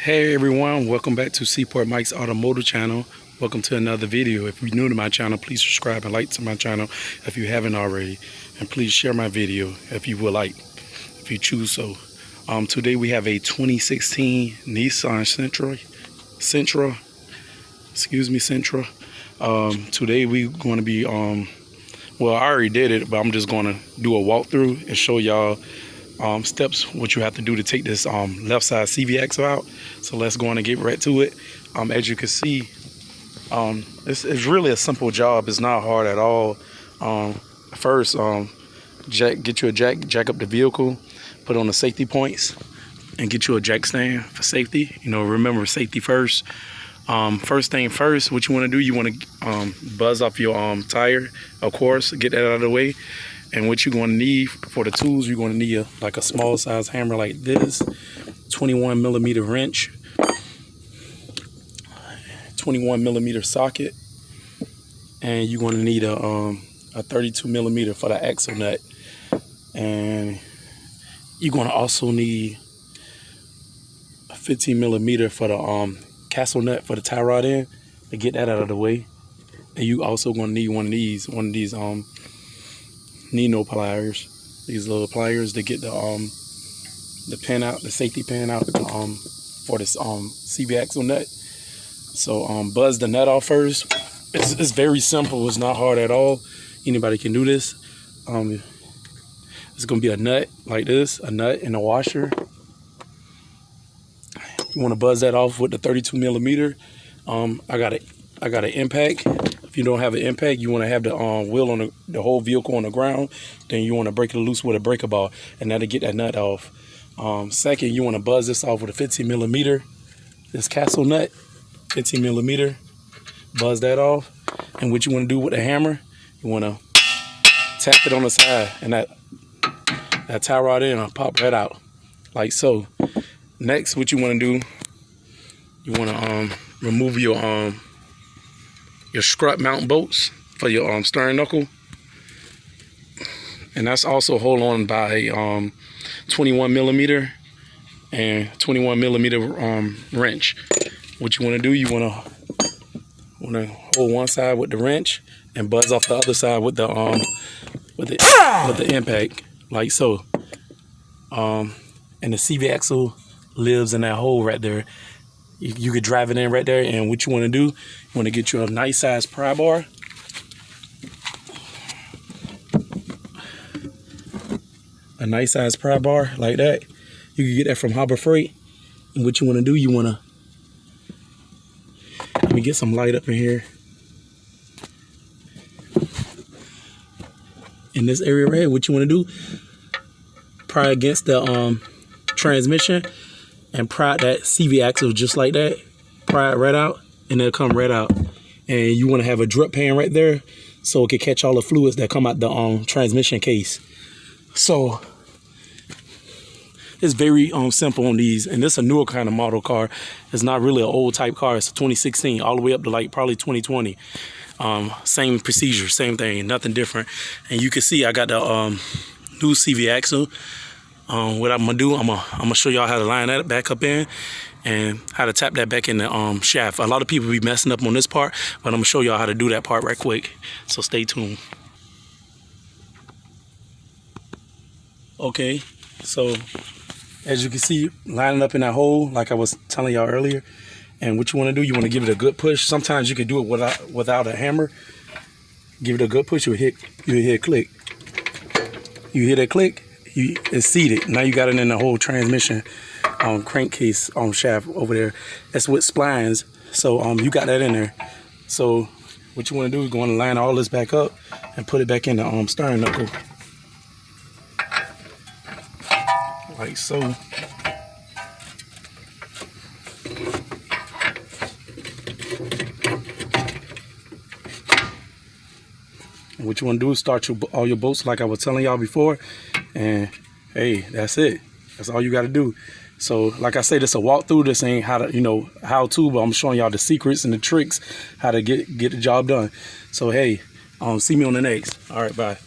Hey everyone, welcome back to Seaport Mike's Automotive channel. Welcome to another video. If you're new to my channel, please subscribe and like to my channel if you haven't already. And please share my video if you would like, if you choose so. Today we have a 2016 Nissan Sentra. Today we're going to be, well, I already did it, but I'm just going to do a walkthrough and show y'all steps what you have to do to take this left side CV axle out. So let's go on and get right to it. As you can see, it's really a simple job. It's not hard at all. First, get you a jack up the vehicle, put on the safety points, and get you a jack stand for safety. You know, remember safety first. First thing first, what you want to do, you want to buzz off your tire, of course, get that out of the way. And what you're going to need for the tools, you're going to need like a small size hammer like this, 21 millimeter wrench, 21 millimeter socket, and you're going to need a 32 millimeter for the axle nut. And you're going to also need a 15 millimeter for the castle nut for the tie rod end to get that out of the way. And you also going to need one of these Nino pliers, these little pliers to get the pin out, the safety pin out for this CV axle nut. So buzz the nut off first. It's very simple. It's not hard at all. Anybody can do this. It's gonna be a nut like this, a nut and a washer. You want to buzz that off with the 32 millimeter. I got an impact. If you don't have an impact, you want to have the wheel on the whole vehicle on the ground. Then you want to break it loose with a breaker bar, and that'll get that nut off. Second, you want to buzz this off with a 15 millimeter. This castle nut, 15 millimeter. Buzz that off. And what you want to do with the hammer, you want to tap it on the side, and that tie rod in will pop right out, like so. Next, what you want to do, you want to remove your strut mount bolts for your steering knuckle, and that's also hold on by a 21 millimeter and 21 millimeter wrench. What you want to do, you want to hold one side with the wrench and buzz off the other side with the impact, like so. And the CV axle lives in that hole right there. You could drive it in right there. And what you want to do, you want to get you a nice size pry bar. A nice size pry bar like that. You can get that from Harbor Freight. And what you want to do, you want to, let me get some light up in here. In this area right here, what you want to do, pry against the transmission and pry that CV axle just like that. Pry it right out, and it'll come right out. And you want to have a drip pan right there so it can catch all the fluids that come out the transmission case. So it's very simple on these. And this is a newer kind of model car. It's not really an old type car. It's a 2016 all the way up to like probably 2020. Same procedure, same thing, nothing different. And you can see I got the new CV axle. What I'm gonna do, I'm gonna show y'all how to line that back up in and how to tap that back in the shaft. A lot of people be messing up on this part, but I'm gonna show y'all how to do that part right quick. So stay tuned. Okay, so as you can see, lining up in that hole like I was telling y'all earlier. And what you want to do, you want to give it a good push. Sometimes you can do it without a hammer. Give it a good push. You'll hear click. You hear that click? It's seated. Now you got it in the whole transmission crankcase shaft over there. That's with splines. So you got that in there. So what you want to do is go on and line all this back up and put it back in the steering knuckle, like so. And what you want to do is start all your bolts like I was telling y'all before. And hey, that's it. That's all you got to do. So like I say, this is a walkthrough. This ain't how to, but I'm showing y'all the secrets and the tricks how to get the job done. So hey, see me on the next. All right, bye.